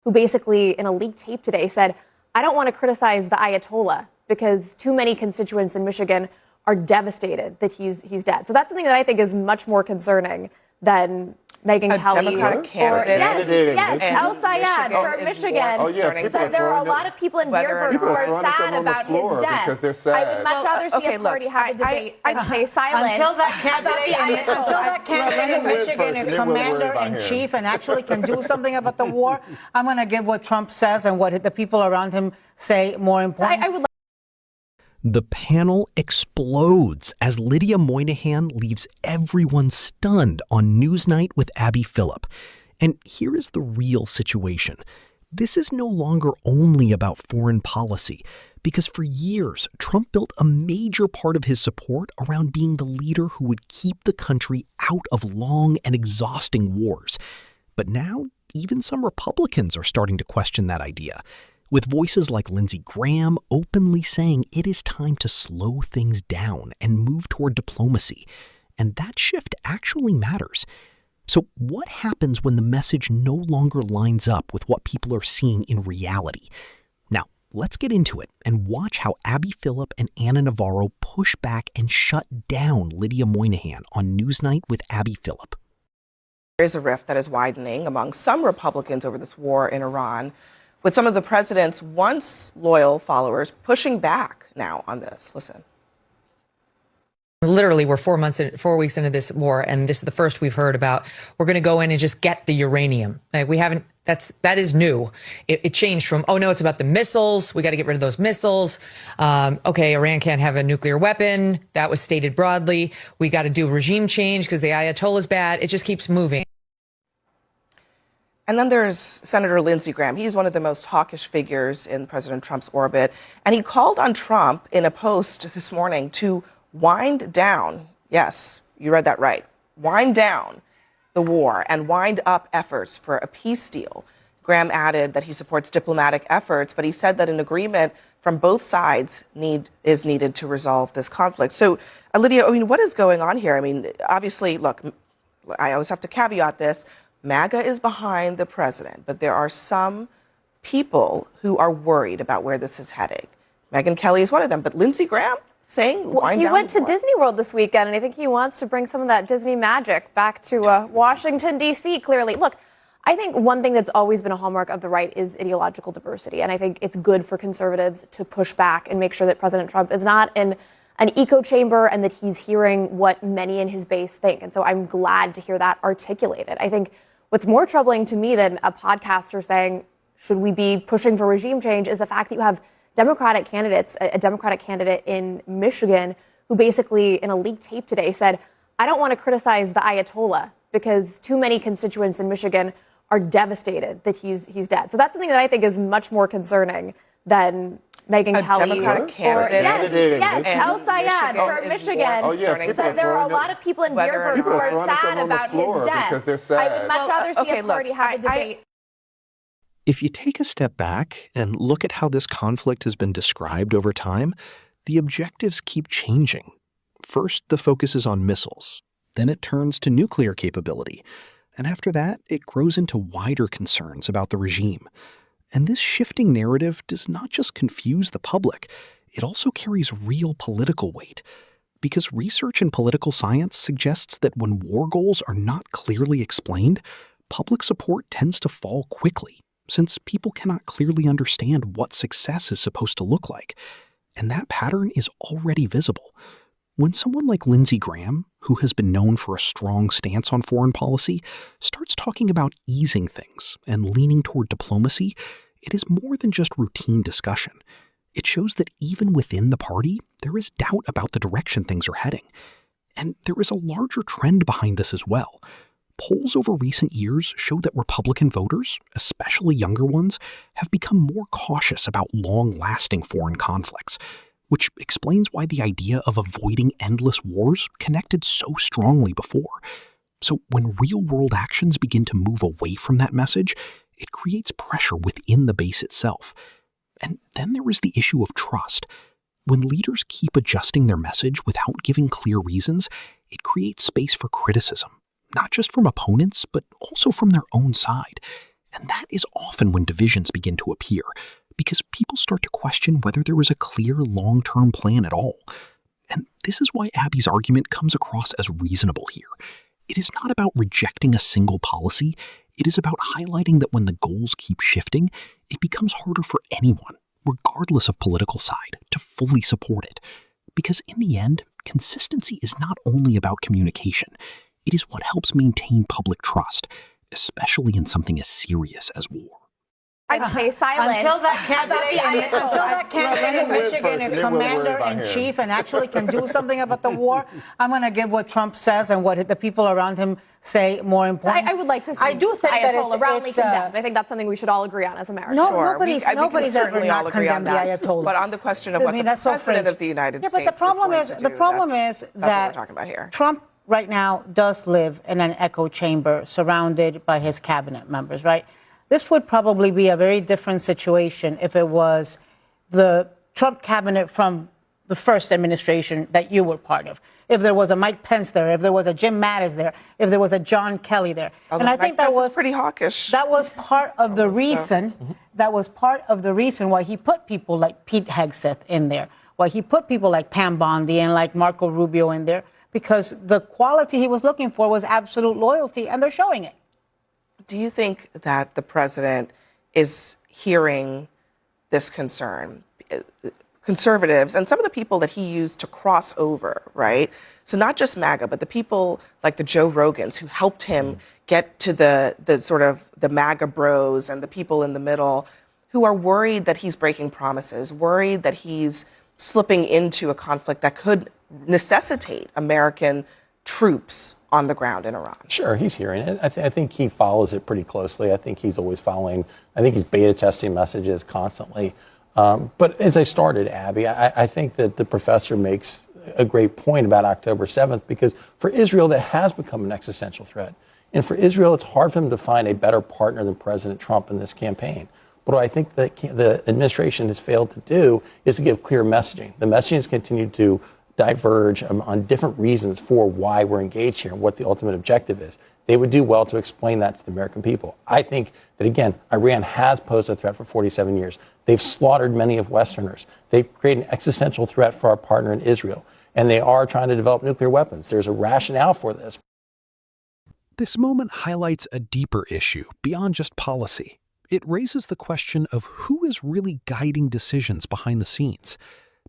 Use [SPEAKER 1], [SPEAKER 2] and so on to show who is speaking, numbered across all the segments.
[SPEAKER 1] who basically in a leaked tape today said, I don't want to criticize the Ayatollah because too many constituents in Michigan are devastated that he's dead. So that's something that I think is much more concerning than Megyn Kelly.
[SPEAKER 2] Democratic candidate.
[SPEAKER 1] Yes, El Sayed for Michigan. Said there are a lot of people in Dearborn who are sad about his death.
[SPEAKER 3] Because they're sad.
[SPEAKER 1] I would much rather see a party have a debate and stay silent.
[SPEAKER 4] Until that candidate in Michigan is commander-in-chief and actually can do something about the war, I'm going to give what Trump says and what the people around him say more important.
[SPEAKER 5] The panel explodes as Lydia Moynihan leaves everyone stunned on Newsnight with Abby Phillip. And here is the real situation. This is no longer only about foreign policy, because for years, Trump built a major part of his support around being the leader who would keep the country out of long and exhausting wars. But now, even some Republicans are starting to question that idea, with voices like Lindsey Graham openly saying it is time to slow things down and move toward diplomacy. And that shift actually matters. So what happens when the message no longer lines up with what people are seeing in reality? Now, let's get into it and watch how Abby Phillip and Anna Navarro push back and shut down Lydia Moynihan on Newsnight with Abby Phillip.
[SPEAKER 2] There is a rift that is widening among some Republicans over this war in Iran, with some of the president's once loyal followers pushing back now on this. Listen.
[SPEAKER 6] Literally, we're 4 weeks into this war, and this is the first we've heard about. We're going to go in and just get the uranium. Like we haven't. That is new. It changed from, oh no, it's about the missiles. We got to get rid of those missiles. Okay, Iran can't have a nuclear weapon. That was stated broadly. We got to do regime change because the Ayatollah's bad. It just keeps moving.
[SPEAKER 2] And then there's Senator Lindsey Graham. He's one of the most hawkish figures in President Trump's orbit. And he called on Trump in a post this morning to wind down, yes, you read that right, wind down the war and wind up efforts for a peace deal. Graham added that he supports diplomatic efforts, but he said that an agreement from both sides is needed to resolve this conflict. So, Lydia, what is going on here? Obviously, look, I always have to caveat this. MAGA is behind the president, but there are some people who are worried about where this is heading. Megyn Kelly is one of them, but Lindsey Graham saying wind down.
[SPEAKER 1] He went to Disney World this weekend, and I think he wants to bring some of that Disney magic back to Washington, D.C., clearly. Look, I think one thing that's always been a hallmark of the right is ideological diversity, and I think it's good for conservatives to push back and make sure that President Trump is not in an echo chamber and that he's hearing what many in his base think. And so I'm glad to hear that articulated. I think what's more troubling to me than a podcaster saying, should we be pushing for regime change, is the fact that you have Democratic candidates, a Democratic candidate in Michigan who basically in a leaked tape today said, I don't want to criticize the Ayatollah because too many constituents in Michigan are devastated that he's dead. So that's something that I think is much more concerning than Megyn Kelly.
[SPEAKER 2] Democratic candidate.
[SPEAKER 1] Yes, El Sayed for Michigan. Said there are a lot of people in Dearborn who are sad about his death.
[SPEAKER 3] Because they're sad.
[SPEAKER 1] I would much rather see a party have a debate.
[SPEAKER 5] If you take a step back and look at how this conflict has been described over time, the objectives keep changing. First, the focus is on missiles. Then it turns to nuclear capability. And after that, it grows into wider concerns about the regime. And this shifting narrative does not just confuse the public, it also carries real political weight. Because research in political science suggests that when war goals are not clearly explained, public support tends to fall quickly, since people cannot clearly understand what success is supposed to look like. And that pattern is already visible. When someone like Lindsey Graham, who has been known for a strong stance on foreign policy, starts talking about easing things and leaning toward diplomacy, it is more than just routine discussion. It shows that even within the party, there is doubt about the direction things are heading. And there is a larger trend behind this as well. Polls over recent years show that Republican voters, especially younger ones, have become more cautious about long-lasting foreign conflicts, which explains why the idea of avoiding endless wars connected so strongly before. So when real-world actions begin to move away from that message, it creates pressure within the base itself. And then there is the issue of trust. When leaders keep adjusting their message without giving clear reasons, it creates space for criticism, not just from opponents, but also from their own side. And that is often when divisions begin to appear, because people start to question whether there was a clear long-term plan at all. And this is why Abby's argument comes across as reasonable here. It is not about rejecting a single policy. It is about highlighting that when the goals keep shifting, it becomes harder for anyone, regardless of political side, to fully support it. Because in the end, consistency is not only about communication. It is what helps maintain public trust, especially in something as serious as war.
[SPEAKER 1] I'd stay silent.
[SPEAKER 4] Until that candidate in Michigan is commander-in-chief and actually can do something about the war, I'm going to give what Trump says and what the people around him say more important.
[SPEAKER 1] I would like to see
[SPEAKER 4] I do think that it's
[SPEAKER 1] roundly condemned. I think that's something we should all agree on as Americans.
[SPEAKER 4] No,
[SPEAKER 2] Sure.
[SPEAKER 4] nobody's ever not condemned the Ayatollah.
[SPEAKER 2] But on the question of what the President of the United States
[SPEAKER 4] but the problem
[SPEAKER 2] is going to do,
[SPEAKER 4] the problem is
[SPEAKER 2] that's
[SPEAKER 4] that
[SPEAKER 2] what we're talking about here.
[SPEAKER 4] Trump right now does live in an echo chamber surrounded by his cabinet members, right? This would probably be a very different situation if it was the Trump cabinet from the first administration that you were part of. If there was a Mike Pence there, if there was a Jim Mattis there, if there was a John Kelly there.
[SPEAKER 2] Although
[SPEAKER 4] and I think
[SPEAKER 2] Mike
[SPEAKER 4] that
[SPEAKER 2] Pence
[SPEAKER 4] was
[SPEAKER 2] is pretty hawkish.
[SPEAKER 4] That was part of the reason. That was part of the reason why he put people like Pete Hegseth in there, why he put people like Pam Bondi and like Marco Rubio in there, because the quality he was looking for was absolute loyalty, and they're showing it.
[SPEAKER 2] Do you think that the president is hearing this concern? Conservatives and some of the people that he used to cross over, right? So not just MAGA, but the people like the Joe Rogans who helped him get to the sort of the MAGA bros and the people in the middle who are worried that he's breaking promises, worried that he's slipping into a conflict that could necessitate American troops on the ground in Iran.
[SPEAKER 3] Sure, he's hearing it. I think he follows it pretty closely. I think he's always following. I think he's beta testing messages constantly. But as I started, Abby, I think that the professor makes a great point about October 7th, because for Israel, that has become an existential threat. And for Israel, it's hard for them to find a better partner than President Trump in this campaign. But what I think that the administration has failed to do is to give clear messaging. The messaging has continued to diverge on different reasons for why we're engaged here and what the ultimate objective is. They would do well to explain that to the American people. I think that, again, Iran has posed a threat for 47 years. They've slaughtered many of Westerners. They've created an existential threat for our partner in Israel. And they are trying to develop nuclear weapons. There's a rationale for this.
[SPEAKER 5] This moment highlights a deeper issue beyond just policy. It raises the question of who is really guiding decisions behind the scenes.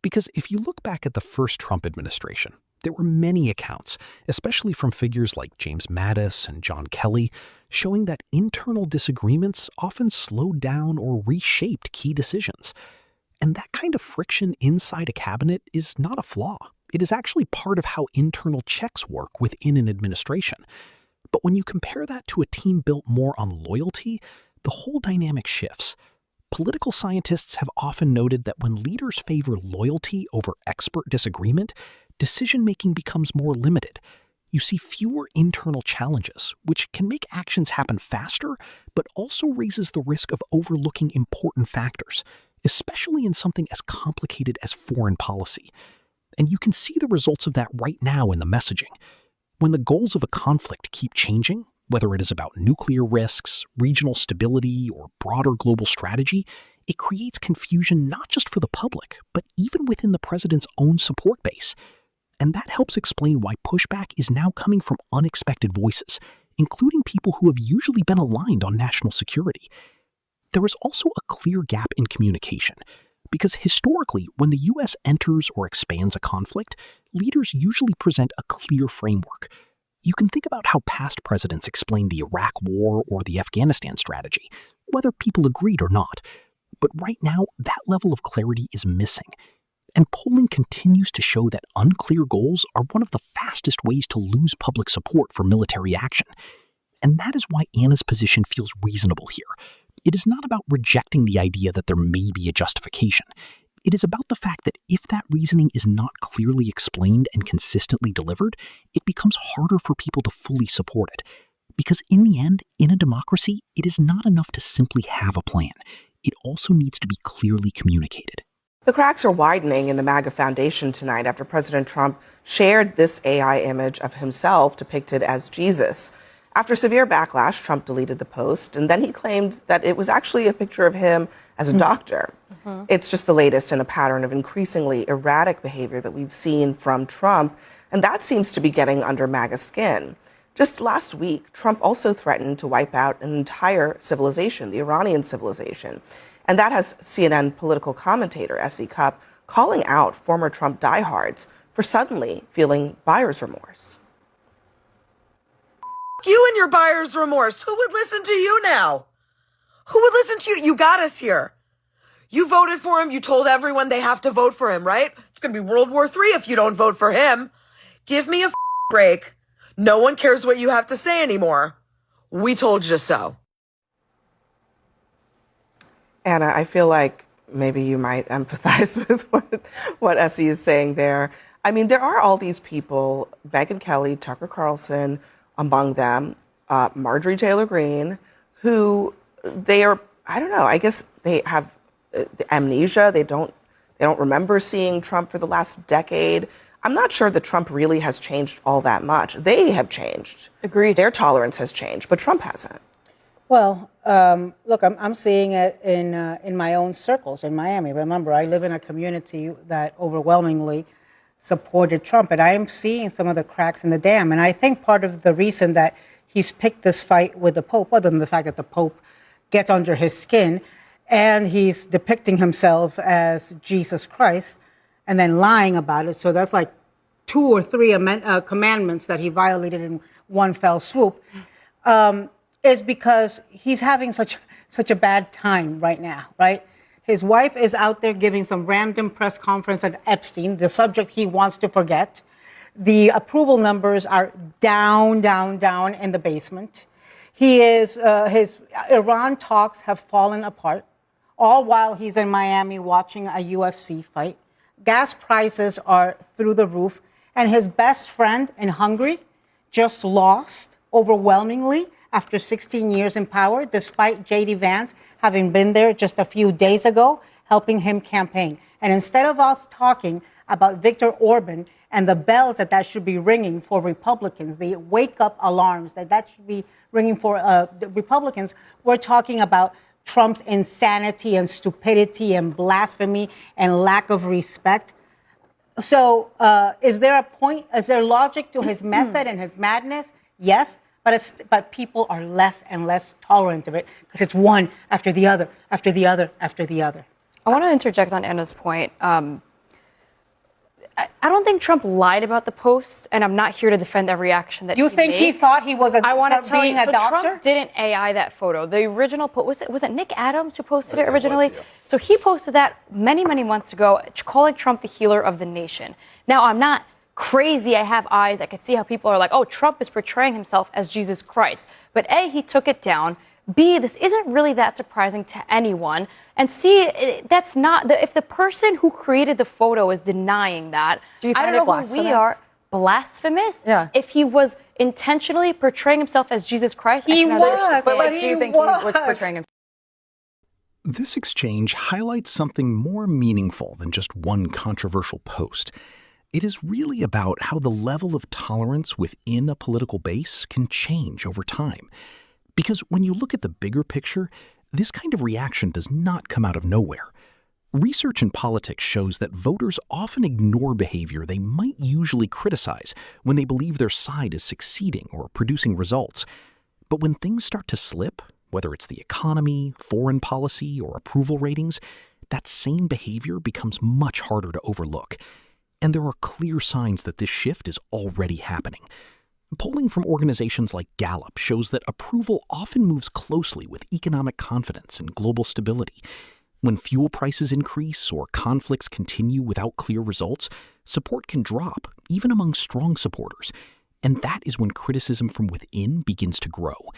[SPEAKER 5] Because if you look back at the first Trump administration, there were many accounts, especially from figures like James Mattis and John Kelly, showing that internal disagreements often slowed down or reshaped key decisions. And that kind of friction inside a cabinet is not a flaw. It is actually part of how internal checks work within an administration. But when you compare that to a team built more on loyalty, the whole dynamic shifts. Political scientists have often noted that when leaders favor loyalty over expert disagreement, decision-making becomes more limited. You see fewer internal challenges, which can make actions happen faster, but also raises the risk of overlooking important factors, especially in something as complicated as foreign policy. And you can see the results of that right now in the messaging. When the goals of a conflict keep changing, whether it is about nuclear risks, regional stability, or broader global strategy, it creates confusion not just for the public, but even within the president's own support base. And that helps explain why pushback is now coming from unexpected voices, including people who have usually been aligned on national security. There is also a clear gap in communication, because historically, when the U.S. enters or expands a conflict, leaders usually present a clear framework. You can think about how past presidents explained the Iraq War or the Afghanistan strategy, whether people agreed or not. But right now, that level of clarity is missing. And polling continues to show that unclear goals are one of the fastest ways to lose public support for military action. And that is why Anna's position feels reasonable here. It is not about rejecting the idea that there may be a justification. It is about the fact that if that reasoning is not clearly explained and consistently delivered, it becomes harder for people to fully support it. Because in the end, in a democracy, it is not enough to simply have a plan. It also needs to be clearly communicated.
[SPEAKER 2] The cracks are widening in the MAGA Foundation tonight after President Trump shared this AI image of himself depicted as Jesus. After severe backlash, Trump deleted the post, and then he claimed that it was actually a picture of him as a doctor. It's just the latest in a pattern of increasingly erratic behavior that we've seen from Trump, and that seems to be getting under MAGA's skin. Just last week, Trump also threatened to wipe out an entire civilization, the Iranian civilization. And that has CNN political commentator S.E. Cupp calling out former Trump diehards for suddenly feeling buyer's remorse.
[SPEAKER 7] You and your buyer's remorse. Who would listen to you now? Who would listen to you? You got us here. You voted for him. You told everyone they have to vote for him, right? It's going to be World War III if you don't vote for him. Give me a break. No one cares what you have to say anymore. We told you so.
[SPEAKER 2] Anna, I feel like maybe you might empathize with what Essie is saying there. I mean, there are all these people, Megyn Kelly, Tucker Carlson, among them, Marjorie Taylor Greene, who they are, I don't know, I guess they have amnesia. They don't remember seeing Trump for the last decade. I'm not sure that Trump really has changed all that much. They have changed.
[SPEAKER 1] Agreed.
[SPEAKER 2] Their tolerance has changed, but Trump hasn't.
[SPEAKER 4] Well, look, I'm seeing it in my own circles in Miami. Remember, I live in a community that overwhelmingly supported Trump, and I am seeing some of the cracks in the dam. And I think part of the reason that he's picked this fight with the Pope, other than the fact that the Pope gets under his skin, and he's depicting himself as Jesus Christ, and then lying about it. So that's like 2 or 3 commandments that he violated in one fell swoop. Is because he's having such a bad time right now, right? His wife is out there giving some random press conference at Epstein, the subject he wants to forget. The approval numbers are down in the basement. His Iran talks have fallen apart, all while he's in Miami watching a UFC fight. Gas prices are through the roof, and his best friend in Hungary just lost overwhelmingly after 16 years in power, despite J.D. Vance having been there just a few days ago, helping him campaign. And instead of us talking about Viktor Orban and the bells that should be ringing for Republicans, the wake-up alarms that should be ringing for the Republicans, we're talking about Trump's insanity and stupidity and blasphemy and lack of respect. So is there logic to his method and his madness? Yes. But people are less and less tolerant of it because it's one after the other, after the other, after the other.
[SPEAKER 1] I want to interject on Anna's point. I don't think Trump lied about the post, and I'm not here to defend every action that he makes.
[SPEAKER 4] You think he thought he was being a doctor?
[SPEAKER 1] Trump didn't AI that photo. The original was it Nick Adams who posted it originally? So he posted that many months ago, calling Trump the healer of the nation. Now, I'm not crazy. I have eyes. I could see how people are like, oh, Trump is portraying himself as Jesus Christ. But A, he took it down. B, this isn't really that surprising to anyone. And C, that's not, if the person who created the photo is denying that,
[SPEAKER 8] do you find
[SPEAKER 1] I don't
[SPEAKER 8] it
[SPEAKER 1] know
[SPEAKER 8] blasphemous?
[SPEAKER 1] who we are. Blasphemous?
[SPEAKER 8] Yeah.
[SPEAKER 1] If he was intentionally portraying himself as Jesus Christ,
[SPEAKER 4] He was,
[SPEAKER 8] but
[SPEAKER 4] but
[SPEAKER 8] do you think he was portraying himself?
[SPEAKER 5] This exchange highlights something more meaningful than just one controversial post. It is really about how the level of tolerance within a political base can change over time. Because when you look at the bigger picture, this kind of reaction does not come out of nowhere. Research in politics shows that voters often ignore behavior they might usually criticize when they believe their side is succeeding or producing results. But when things start to slip, whether it's the economy, foreign policy, or approval ratings, that same behavior becomes much harder to overlook. And there are clear signs that this shift is already happening. Polling from organizations like Gallup shows that approval often moves closely with economic confidence and global stability. When fuel prices increase or conflicts continue without clear results, support can drop, even among strong supporters. And that is when criticism from within begins to grow.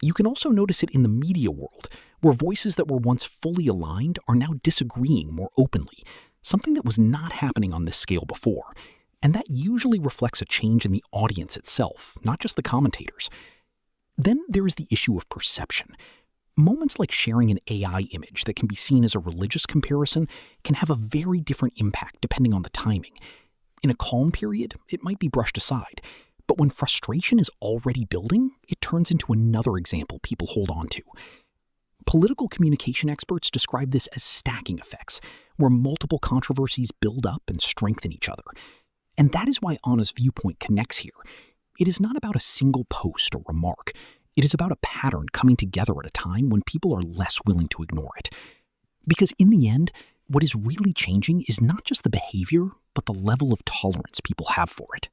[SPEAKER 5] You can also notice it in the media world, where voices that were once fully aligned are now disagreeing more openly, something that was not happening on this scale before. And that usually reflects a change in the audience itself, not just the commentators. Then there is the issue of perception. Moments like sharing an AI image that can be seen as a religious comparison can have a very different impact depending on the timing. In a calm period, it might be brushed aside. But when frustration is already building, it turns into another example people hold on to. Political communication experts describe this as stacking effects, where multiple controversies build up and strengthen each other. And that is why Anna's viewpoint connects here. It is not about a single post or remark. It is about a pattern coming together at a time when people are less willing to ignore it. Because in the end, what is really changing is not just the behavior, but the level of tolerance people have for it.